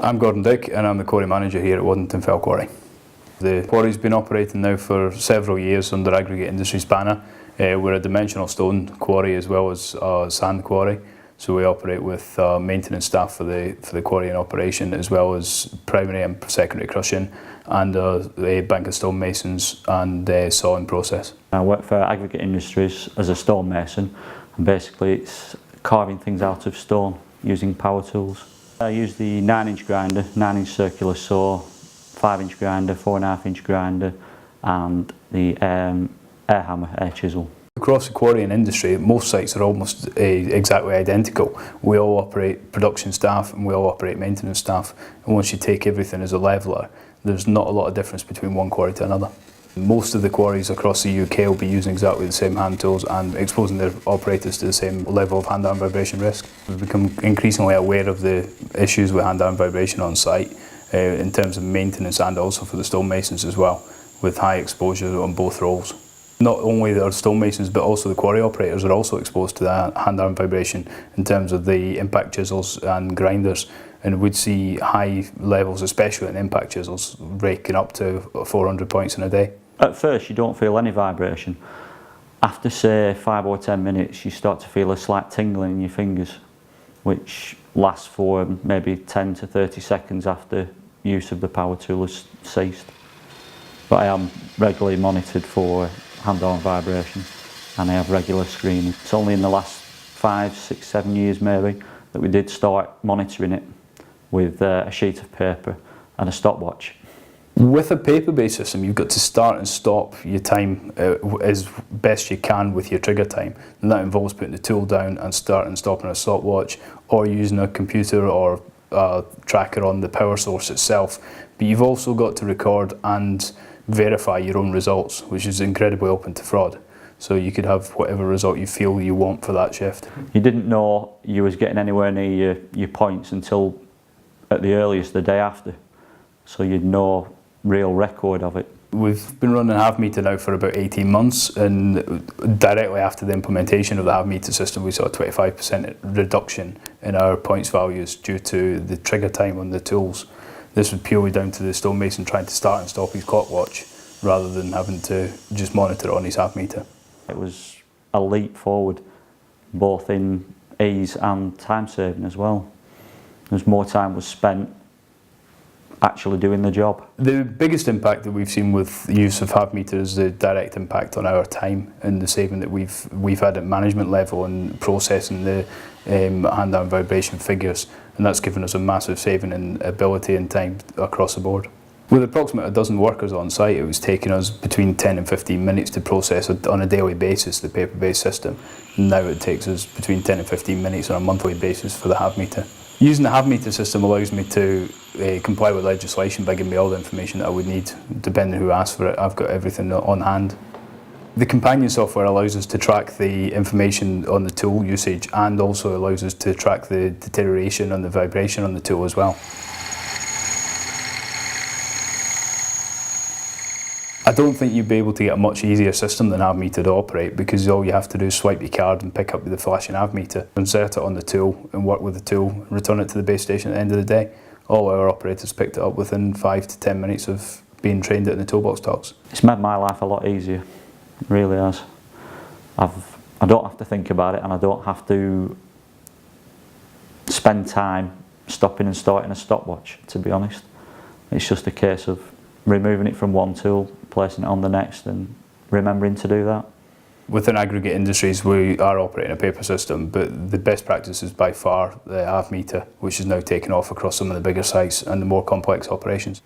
I'm Gordon Dick and I'm the quarry manager here at Waddington Fell Quarry. The quarry's been operating now for several years under Aggregate Industries banner. We're a dimensional stone quarry as well as a sand quarry, so we operate with maintenance staff for the quarry in operation, as well as primary and secondary crushing, and a bank of stonemasons and sawing process. I work for Aggregate Industries as a stonemason, and basically it's carving things out of stone using power tools. I use the 9-inch grinder, 9-inch circular saw, 5-inch grinder, 4.5-inch grinder, and the air hammer, air chisel. Across the quarry and industry, most sites are almost exactly identical. We all operate production staff and we all operate maintenance staff, and once you take everything as a leveller, there's not a lot of difference between one quarry to another. Most of the quarries across the UK will be using exactly the same hand tools and exposing their operators to the same level of hand-arm vibration risk. We've become increasingly aware of the issues with hand-arm vibration on site in terms of maintenance and also for the stonemasons as well, with high exposure on both roles. Not only our stonemasons but also the quarry operators are also exposed to that hand-arm vibration in terms of the impact chisels and grinders, and we'd see high levels, especially in impact chisels, raking up to 400 points in a day. At first you don't feel any vibration. After say 5 or 10 minutes you start to feel a slight tingling in your fingers, which lasts for maybe 10 to 30 seconds after use of the power tool has ceased. But I am regularly monitored for hand-arm vibration and I have regular screening. It's only in the last 5, 6, 7 years maybe that we did start monitoring it with a sheet of paper and a stopwatch. With a paper-based system, you've got to start and stop your time as best you can with your trigger time, and that involves putting the tool down and start and stopping a stopwatch, or using a computer or a tracker on the power source itself. But you've also got to record and verify your own results, which is incredibly open to fraud. So you could have whatever result you feel you want for that shift. You didn't know you was getting anywhere near your points until at the earliest the day after, so you'd know real record of it. We've been running half meter now for about 18 months, and directly after the implementation of the half meter system we saw a 25% reduction in our points values due to the trigger time on the tools. This was purely down to the stonemason trying to start and stop his clock watch rather than having to just monitor it on his half meter. It was a leap forward, both in ease and time saving as well. As more time was spent actually doing the job. The biggest impact that we've seen with the use of half meter is the direct impact on our time and the saving that we've had at management level and processing the hand-arm vibration figures, and that's given us a massive saving in ability and time across the board. With approximately a dozen workers on site, it was taking us between 10 and 15 minutes to process on a daily basis the paper-based system. Now it takes us between 10 and 15 minutes on a monthly basis for the half meter. Using the half meter system allows me to comply with legislation by giving me all the information that I would need, depending who asks for it. I've got everything on hand. The companion software allows us to track the information on the tool usage and also allows us to track the deterioration and the vibration on the tool as well. I don't think you'd be able to get a much easier system than half meter to operate, because all you have to do is swipe your card and pick up the flashing half meter, insert it on the tool and work with the tool, return it to the base station at the end of the day. All our operators picked it up within 5 to 10 minutes of being trained at the toolbox talks. It's made my life a lot easier, it really has. I don't have to think about it, and I don't have to spend time stopping and starting a stopwatch, to be honest. It's just a case of removing it from one tool, placing it on the next and remembering to do that. Within Aggregate Industries we are operating a paper system, but the best practice is by far the half meter, which is now taken off across some of the bigger sites and the more complex operations.